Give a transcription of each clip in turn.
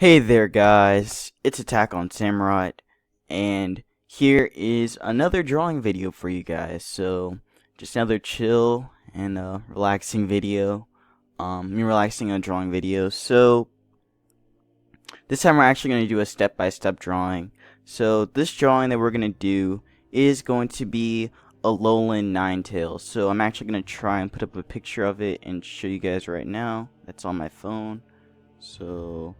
Hey there guys, it's Attack on Samurott, and here is another drawing video for you guys. So, just another chill and relaxing video. Me relaxing on a drawing video. So, this time we're actually going to do a step-by-step drawing. So, this drawing that we're going to do is going to be Alolan Ninetales. So, I'm actually going to try and put up a picture of it and show you guys right now. That's on my phone. So,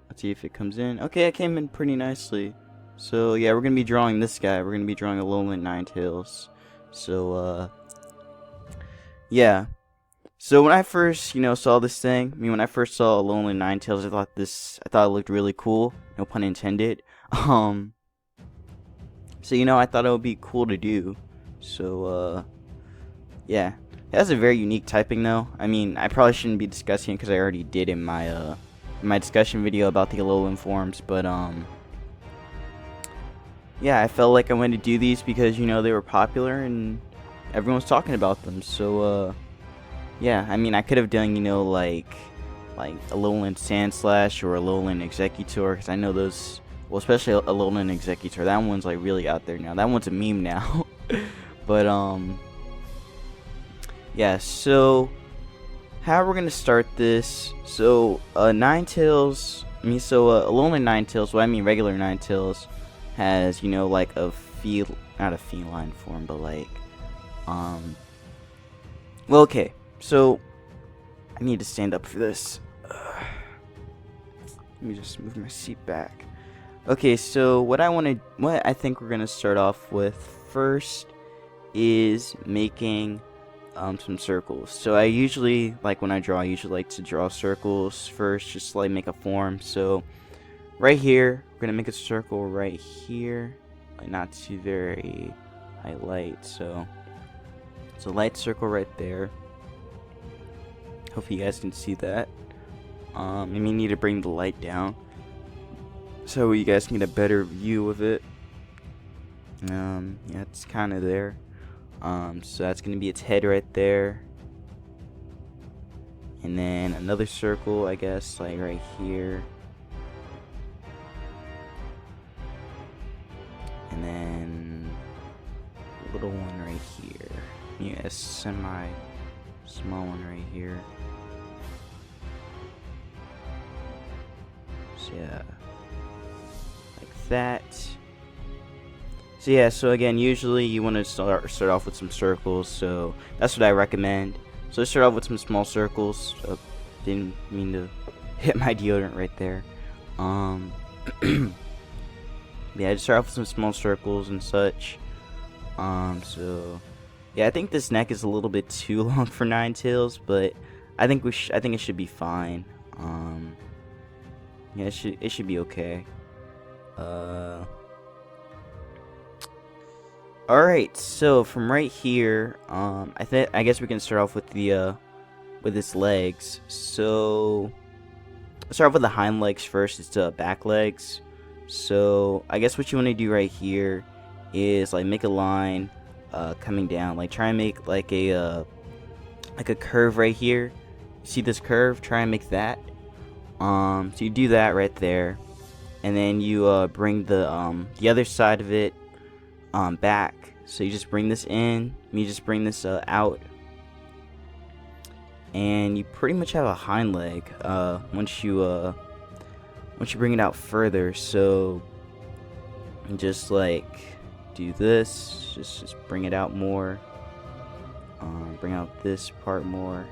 let's see if it comes in. Okay, it came in pretty nicely. So yeah, we're gonna be drawing this guy. We're gonna be drawing Alolan Ninetales. So yeah. So when I first, saw this thing, when I first saw Alolan Ninetales, I thought it looked really cool. No pun intended. Um. So I thought it would be cool to do. So yeah. It has a very unique typing though. I probably shouldn't be discussing it because I already did in my discussion video about the Alolan forms, but yeah, I felt like I wanted to do these because they were popular and everyone was talking about them. So yeah, I could have done like Alolan Sandslash or Alolan Executor, because I know those, well, especially Alolan Executor, that one's like really out there now. That one's a meme now. But yeah, so how we're gonna start this? So Ninetales, Alolan Ninetales, regular Ninetales, has like not a feline form, but like well, okay, so I need to stand up for this. Let me just move my seat back. Okay, so what I think we're gonna start off with first is making some circles. So I usually, when I draw, I usually like to draw circles first, just to, make a form. So right here, we're gonna make a circle right here, not too very highlight. So it's a light circle right there. Hopefully you guys can see that. You need to bring the light down so you guys can get a better view of it. Yeah, it's kind of there. So that's gonna be its head right there, and then another circle, I guess, right here, and then a little one right here. Yeah, a semi small one right here. So yeah, like that. So yeah, so again, usually you want to start off with some circles, so that's what I recommend. So let's start off with some small circles. Didn't mean to hit my deodorant right there. Yeah, just start off with some small circles and such. So yeah, I think this neck is a little bit too long for Ninetales, but I think it should be fine. Yeah, it should be okay. Alright, so from right here, I guess we can start off with with its legs. So let's start off with the hind legs first. It's the back legs. So I guess what you want to do right here is make a line coming down. Try and make a curve right here. See this curve? Try and make that. So you do that right there, and then you bring the other side of it back. So you just bring this in, you just bring this out, and you pretty much have a hind leg once you bring it out further. So just do this, just bring it out more, bring out this part more.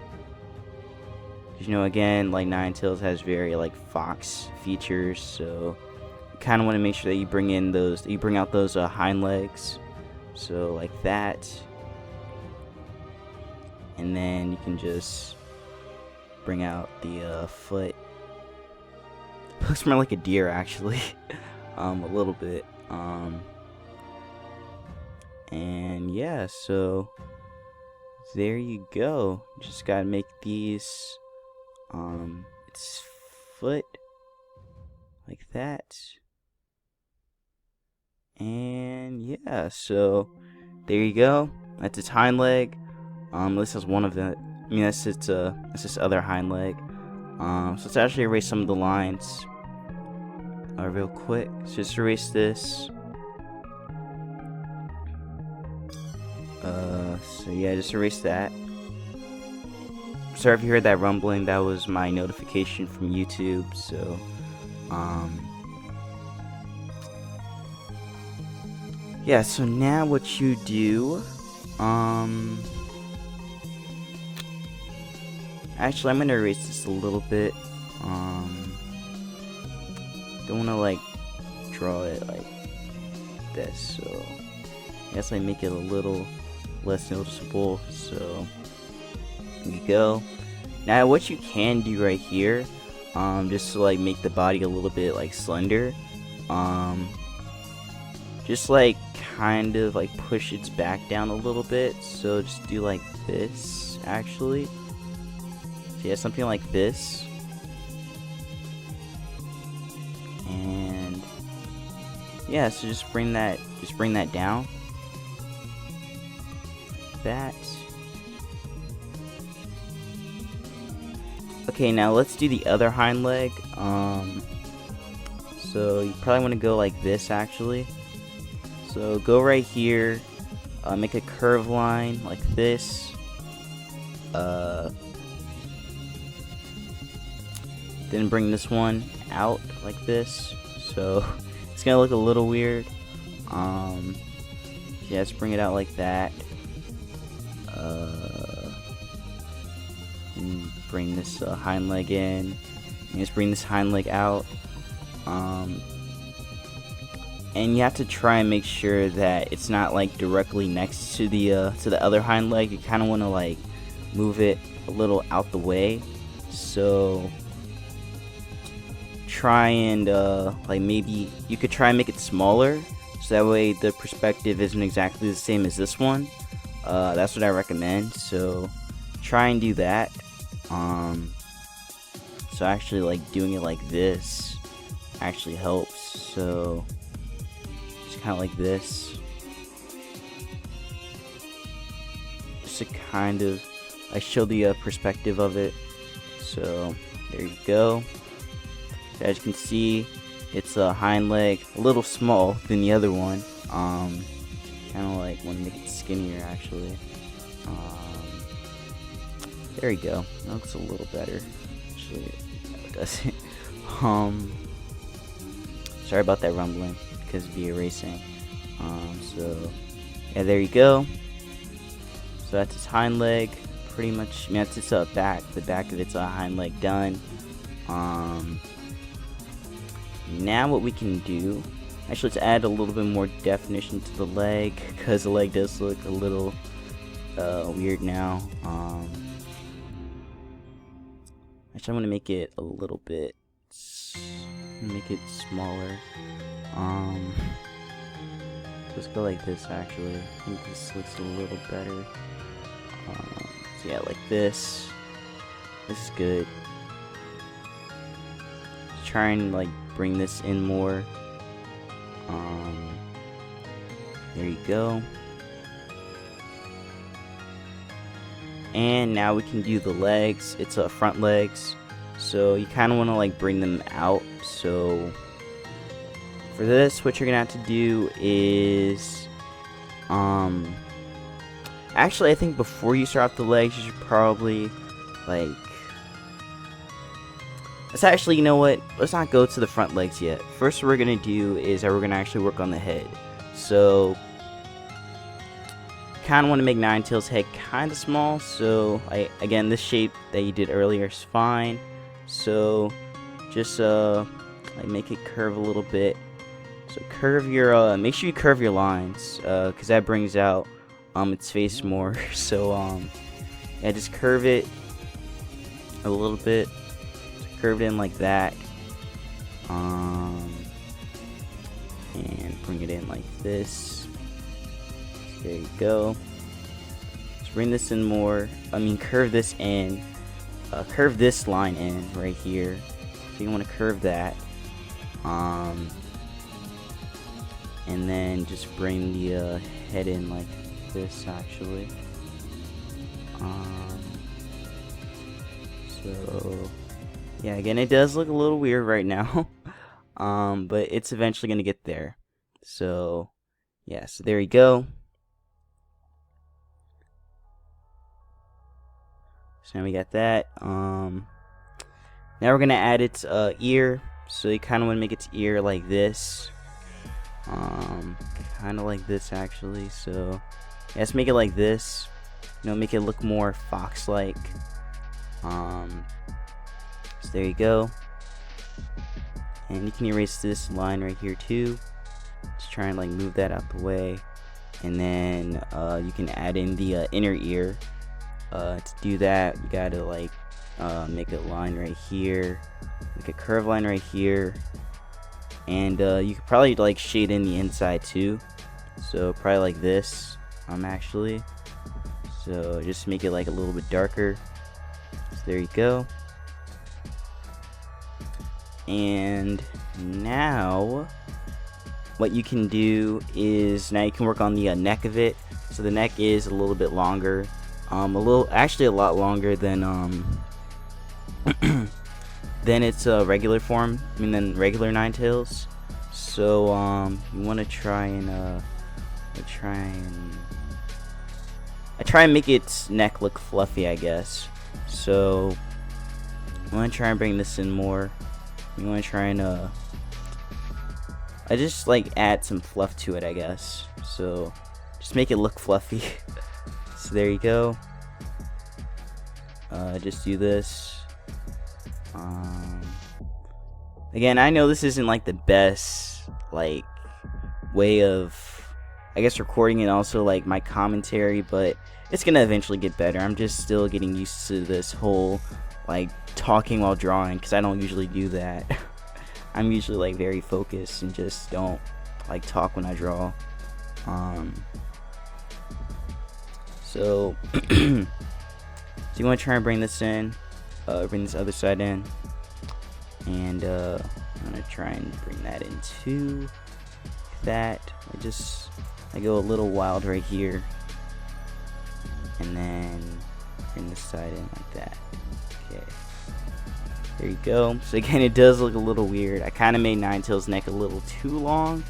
Again, Ninetales has very fox features, so kind of want to make sure that you bring out those hind legs, so like that, and then you can just bring out the foot. It looks more like a deer actually. A little bit. And yeah, so there you go. Just gotta make these its foot like that. And yeah, so there you go. That's its hind leg. This is one of the. That's its other hind leg. So let's actually erase some of the lines. real quick. So just erase this. So yeah, just erase that. Sorry if you heard that rumbling, that was my notification from YouTube, so, yeah, so now what you do, actually, I'm gonna erase this a little bit, don't wanna, like, draw it like this, so, I guess I make it a little less noticeable, so, there you go. Now what you can do right here, just to like make the body a little bit like slender, just like kind of like push its back down a little bit, so just do like this actually. So yeah, something like this. And yeah, so just bring that down. Like that. Okay, now let's do the other hind leg. So you probably want to go like this actually. So go right here, make a curve line like this. Then bring this one out like this. So it's gonna look a little weird. Yeah, let's bring it out like that. And bring this hind leg in, and just bring this hind leg out, and you have to try and make sure that it's not like directly next to the other hind leg. You kind of want to like move it a little out the way, so try and like maybe you could try and make it smaller, so that way the perspective isn't exactly the same as this one. That's what I recommend, so try and do that. So actually like doing it like this actually helps, so just kind of like this, just to kind of like show the perspective of it. So there you go. So as you can see, it's a hind leg, a little small than the other one. Kind of like want to make it skinnier actually. There you go. That looks a little better. Actually, no, it doesn't. Sorry about that rumbling because of the erasing. So yeah, there you go. So that's its hind leg. Pretty much, I mean, that's its back. The back of its hind leg done. Now what we can do, actually, let's add a little bit more definition to the leg, because the leg does look a little weird now. Actually, I'm gonna make it a little bit, make it smaller. Let's go like this actually. I think this looks a little better. So yeah, like this. This is good. Just try and like bring this in more. There you go. And now we can do the legs. It's front legs, so you kind of want to like bring them out. So for this, what you're gonna have to do is actually, I think before you start off the legs, you should probably like, let's actually, you know what, let's not go to the front legs yet. First, what we're gonna do is we're gonna actually work on the head. So kind of want to make Ninetales' head kind of small, so again, this shape that you did earlier is fine. So just like make it curve a little bit. So curve your make sure you curve your lines, because that brings out its face more. So yeah, just curve it a little bit. So curve it in like that, and bring it in like this. There you go. Let's bring this in more. I mean, curve this in. Curve this line in right here. So you want to curve that. And then just bring the head in like this actually. So yeah, again, it does look a little weird right now. but it's eventually gonna get there. So yeah, so there you go. So now we got that. Now we're gonna add its ear. So you kind of want to make its ear like this. Kind of like this actually. So yeah, let's make it like this. You know, make it look more fox-like. So there you go. And you can erase this line right here too. Just try and like move that out the way. And then you can add in the inner ear. To do that, you gotta like make a line right here, make a curved line right here, and you could probably like shade in the inside too. So probably like this, actually. So just make it like a little bit darker. So there you go. And now what you can do is now you can work on the neck of it. So the neck is a little bit longer, actually a lot longer than than its regular form. Than regular Ninetales. So you want to try and try and make its neck look fluffy, I guess. So I want to try and bring this in more. You want to try and I just like add some fluff to it, I guess. So just make it look fluffy. So there you go. Just do this. Again, I know this isn't like the best like way of, I guess, recording and also like my commentary, but it's gonna eventually get better. I'm just still getting used to this whole like talking while drawing, because I don't usually do that. I'm usually like very focused and just don't like talk when I draw. So so you want to try and bring this in, bring this other side in, and I'm gonna try and bring that in too. That I go a little wild right here, and then bring this side in like that. Okay, there you go. So again, it does look a little weird. I kind of made Ninetales' neck a little too long,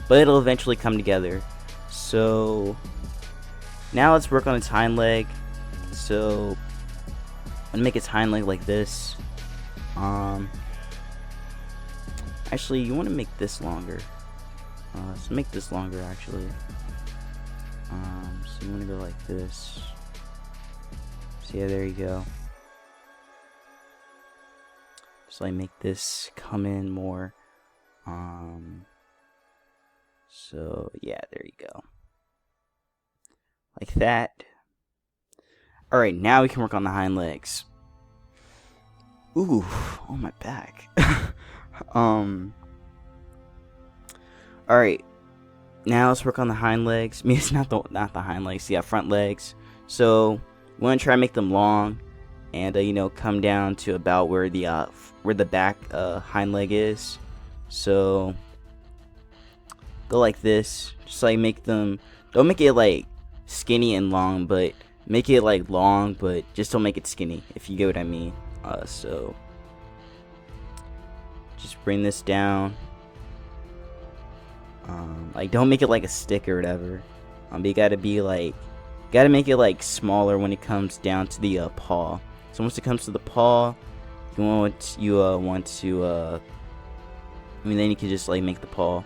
but it'll eventually come together. So now let's work on its hind leg. So I'm gonna make its hind leg like this. Actually, you want to make this longer. So make this longer actually. So you want to go like this. So yeah, there you go. Just like make this come in more. So yeah, there you go. Like that. Alright, now we can work on the hind legs. Ooh, oh my back. Alright. Now let's work on the hind legs. I mean, it's not the hind legs, yeah, front legs. So we want to try and make them long, and you know, come down to about where the back hind leg is. So go like this. Just like make them, don't make it like skinny and long, but make it like long, but just don't make it skinny, if you get what I mean. So just bring this down. Like don't make it like a stick or whatever. But you gotta make it like smaller when it comes down to the paw. So once it comes to the paw, then you can just like make the paw.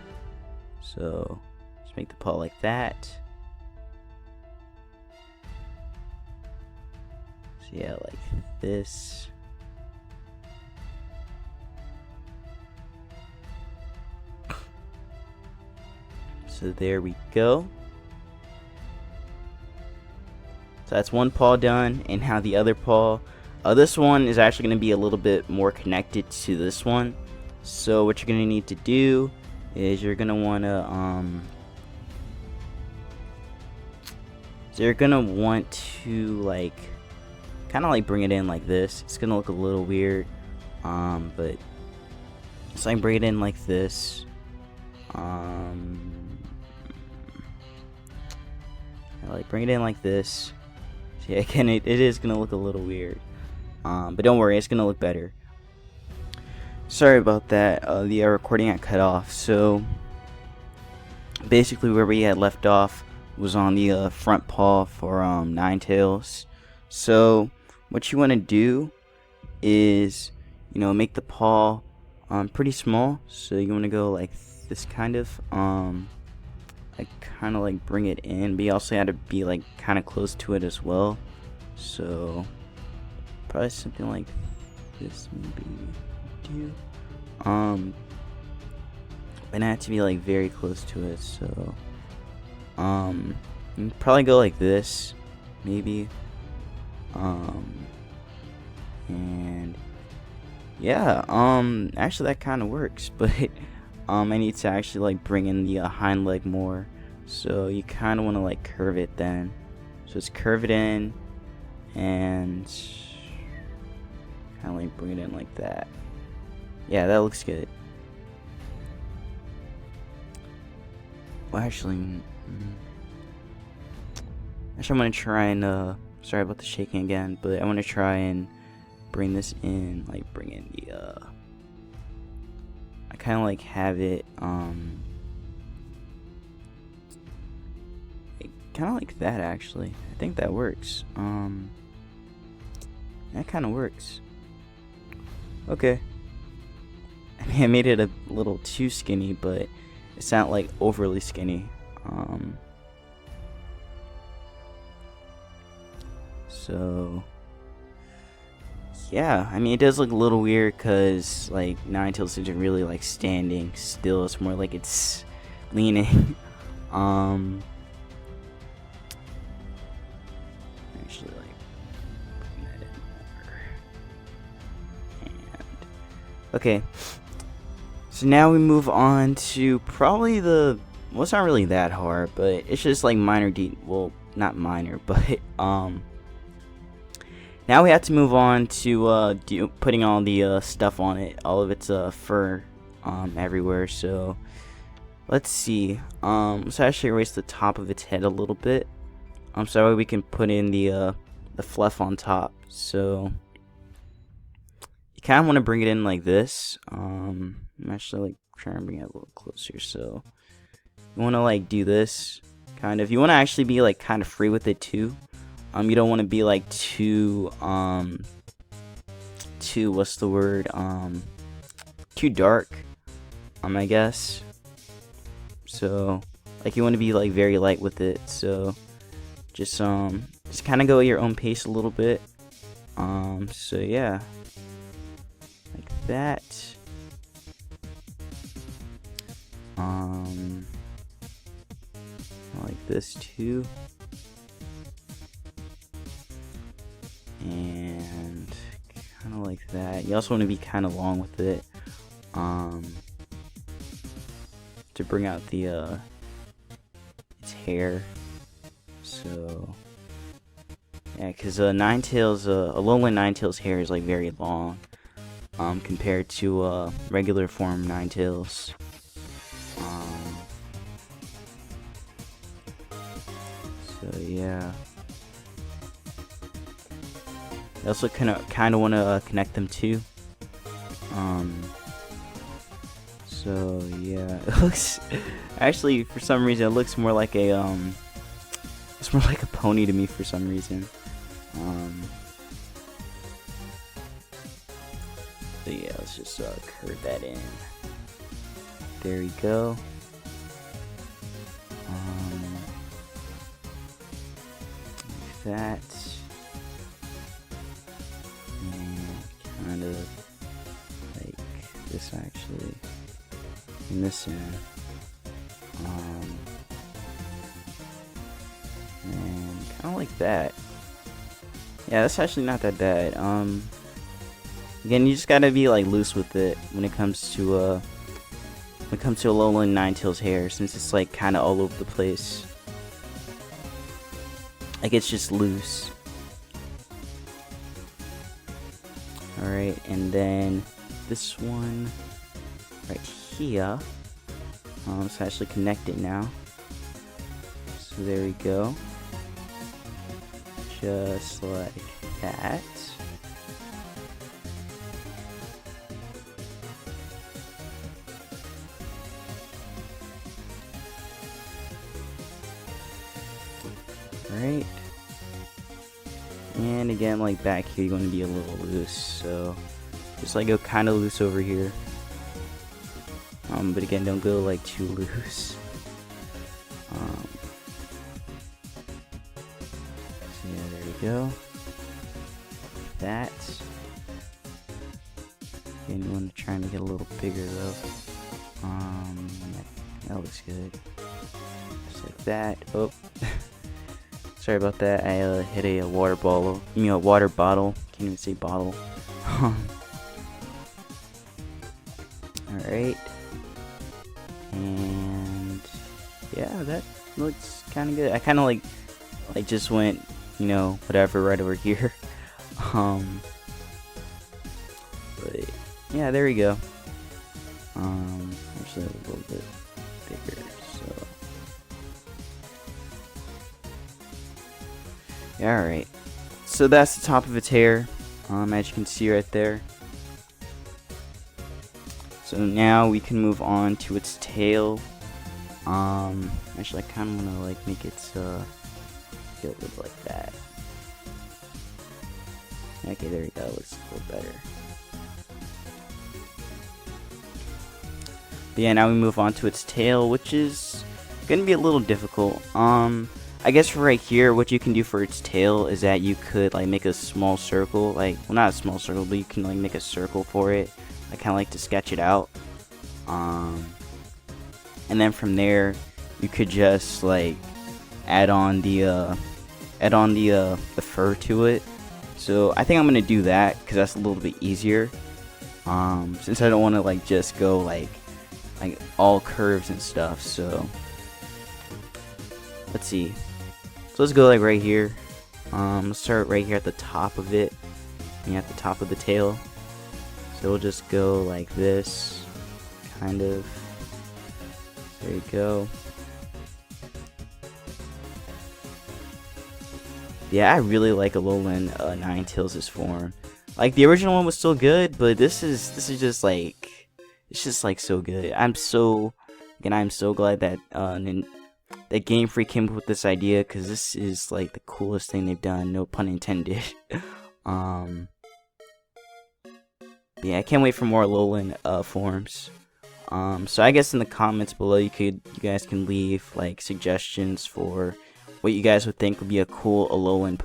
So just make the paw like that. So yeah, like this. So there we go. So that's one paw done, and now the other paw. This one is actually going to be a little bit more connected to this one. So what you're going to need to do is you're going to want to like kind of like bring it in like this. It's going to look a little weird, but just like bring it in like this. Like bring it in like this. So yeah, again, it is gonna look a little weird, but don't worry, it's gonna look better. Sorry about that. The recording got cut off. So basically, where we had left off was on the front paw for Ninetales. So what you want to do is, make the paw pretty small. So you want to go like this, kind of like bring it in, but you also had to be like kind of close to it as well. So probably something like this, maybe do. And I have to be like very close to it. So you probably go like this, maybe. And yeah, actually that kind of works, but I need to actually like bring in the hind leg more. So you kind of want to like curve it then. So just curve it in and kind of like bring it in like that. Yeah, that looks good. Well, actually, I'm gonna try and sorry about the shaking again, but I want to try and bring this in, like bring in the I kind of like have it kind of like that. Actually, I think that works. That kind of works. Okay. I mean, I made it a little too skinny, but it's not like overly skinny. So yeah, I mean, it does look a little weird because like Ninetales isn't really like standing still. It's more like it's leaning. Actually, like putting that in more. And okay, so now we move on to probably well, it's not really that hard, but it's just like minor well, not minor, but now we have to move on to putting all the stuff on it, all of its fur everywhere. So let's see. Let's actually erase the top of its head a little bit. So that way we can put in the fluff on top. So you kind of want to bring it in like this. I'm actually like trying to bring it a little closer. So you want to like do this kind of. You want to actually be like kind of free with it too. You don't want to be like too what's the word, too dark, I guess. So like you want to be like very light with it. So just kind of go at your own pace a little bit. So yeah, like that. Like this too. And kind of like that. You also want to be kind of long with it, to bring out the its hair. So yeah, because Ninetales, Alolan Ninetales hair is like very long, compared to regular form Ninetales. So yeah. I also kind of want to connect them too. So yeah, it looks actually for some reason it looks more like a it's more like a pony to me for some reason. So yeah, let's just curve that in. There we go. Like that. Kind of like this actually, in this end, and kind of like that. Yeah, that's actually not that bad. Again, you just gotta be like loose with it when it comes to Alolan Ninetales hair, since it's like kind of all over the place. Like it's just loose. Alright, and then this one right here, let's actually connect it now. So there we go. Just like that. Right. And again, like back here, you're going to be a little loose, so just like go kind of loose over here. But again, don't go like too loose. So yeah, there we go. That. And you want to try and make it a little bigger though. That looks good. Just like that. Oh, sorry about that. I hit a water bottle. You know, a water bottle. Can't even say bottle. All right. And yeah, that looks kind of good. I kind of like just went, you know, whatever right over here. But yeah, there we go. Actually a little bit bigger, so yeah, alright. So that's the top of its hair, as you can see right there. So now we can move on to its tail. Actually I kinda wanna like make it get a little bit like that. Okay, there we go, looks a little better. But yeah, now we move on to its tail, which is gonna be a little difficult. I guess for right here, what you can do for its tail is that you could like make a small circle, like, well, not a small circle, but you can like make a circle for it. I kind of like to sketch it out. And then from there, you could just like add on the fur to it. So I think I'm gonna do that because that's a little bit easier. Since I don't want to like just go like all curves and stuff. So let's see. So let's go like right here. Let's start right here at the top of it, and at the top of the tail. So we'll just go like this, kind of. There you go. Yeah, I really like Alolan Ninetales' form. Like the original one was still good, but this is just like, it's just like so good. I'm so glad that that Game Freak came up with this idea, because this is like the coolest thing they've done. No pun intended. Yeah, I can't wait for more Alolan forms. So I guess in the comments below, you guys can leave like suggestions for what you guys would think would be a cool Alolan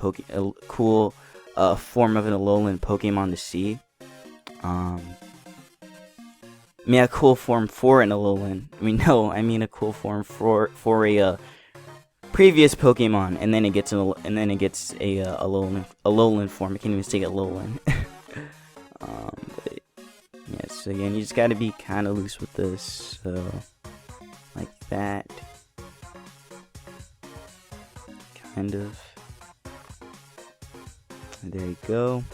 form of an Alolan Pokemon to see. I mean, a cool form for an Alolan. I mean a cool form for a previous Pokemon, and then it gets a Alolan form. I can't even say Alolan. But yeah, so again, you just gotta be kind of loose with this. So like that, kind of. There you go.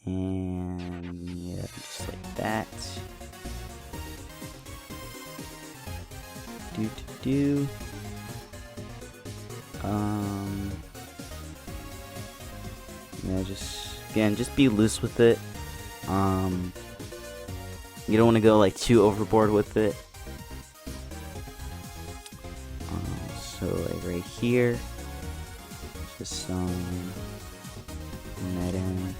And yeah, just like that. Yeah, just be loose with it. You don't want to go like too overboard with it. So like right here, just that in.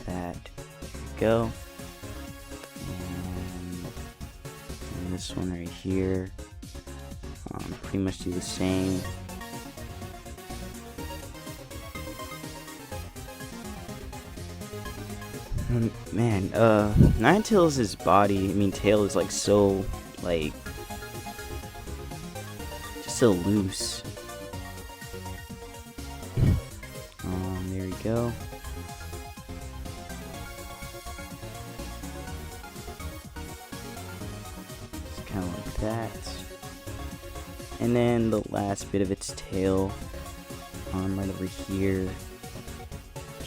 That, go. And this one right here, pretty much do the same. Man, Ninetales' body, tail is like so, like, just so loose. There we go. Just kind of like that. And then the last bit of its tail, right over here,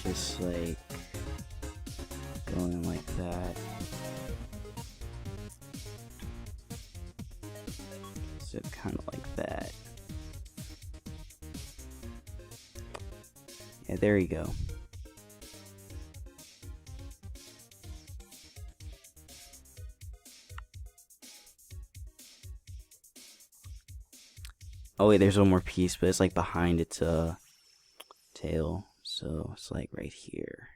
just like going like that. So kind of like that. Yeah, there you go. Oh wait, there's one more piece, but it's like behind its tail, so it's like right here.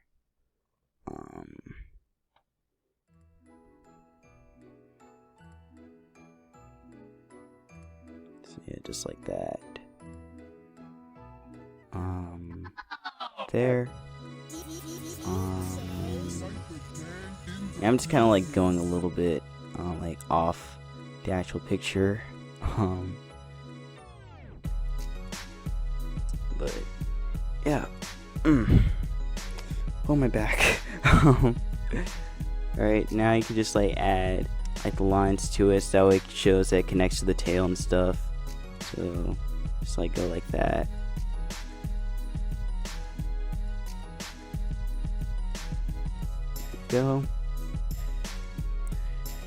So yeah, just like that. There. Yeah, I'm just kind of like going a little bit like off the actual picture. But yeah. Oh, my back. Alright, now you can just like add like the lines to it, so that way it shows that it connects to the tail and stuff. So just like go like that. Go.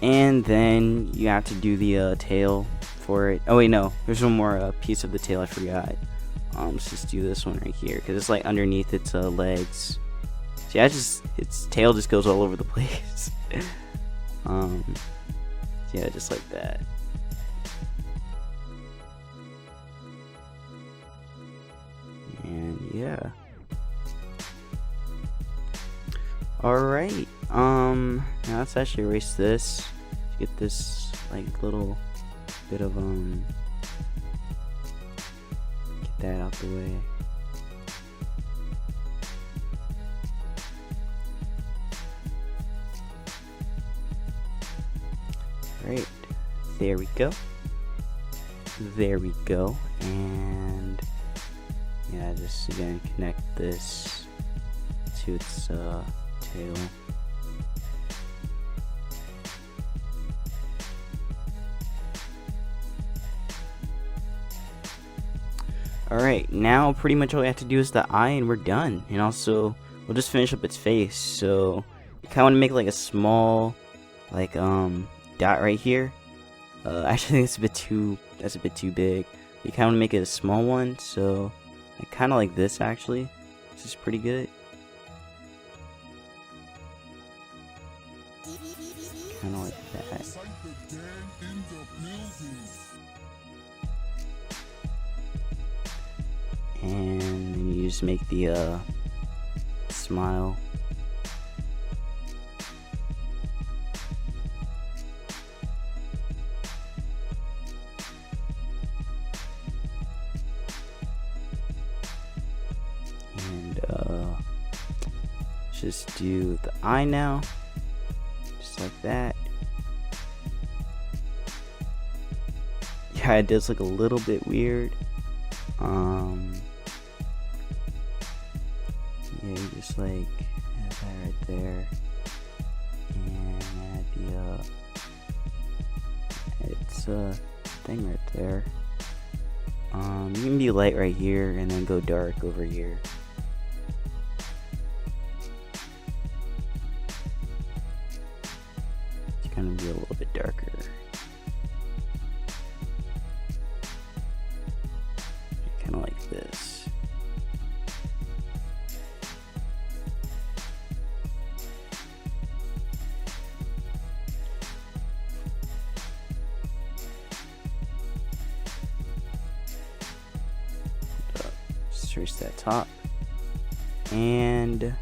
And then you have to do the tail for it. Oh wait, no, there's one more piece of the tail I forgot. Let's just do this one right here, because it's like underneath its legs. So yeah, its tail just goes all over the place. Yeah, just like that. And yeah. Alright, now let's actually erase this to get this like little bit of get that out the way. Right, there we go. There we go. And yeah, just again connect this to its tail. Alright, now pretty much all we have to do is the eye and we're done. And also, we'll just finish up its face. So, you kind of want to make like a small, like, dot right here. Actually, I think that's a bit too big. You kind of want to make it a small one, so, like, kind of like this actually. This is pretty good. Kind of like that. And then you just make the smile. And just do the eye now. Just like that. Yeah, it does look a little bit weird. Yeah, you just like add that right there, and add its thing right there. You can be light right here, and then go dark over here. It's gonna be a little bit darker. Kind of like this. Just trace that top. And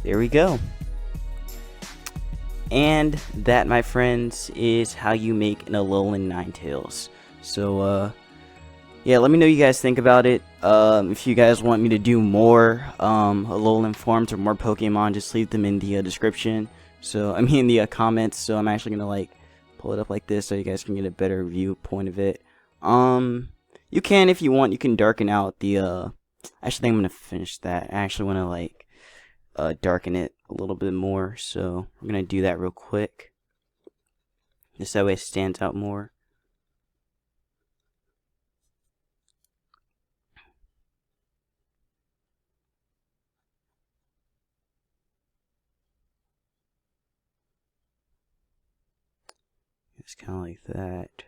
there we go. And that, my friends, is how you make an Alolan Ninetales. So, yeah, let me know what you guys think about it. If you guys want me to do more Alolan forms or more Pokemon, just leave them in the description. So, I mean, in the comments. So, I'm actually gonna like pull it up like this so you guys can get a better viewpoint of it. You can, if you want, you can darken out the. Actually, I'm gonna finish that. I actually want to like darken it a little bit more. So, I'm gonna do that real quick. Just that way it stands out more. It's kind of like that.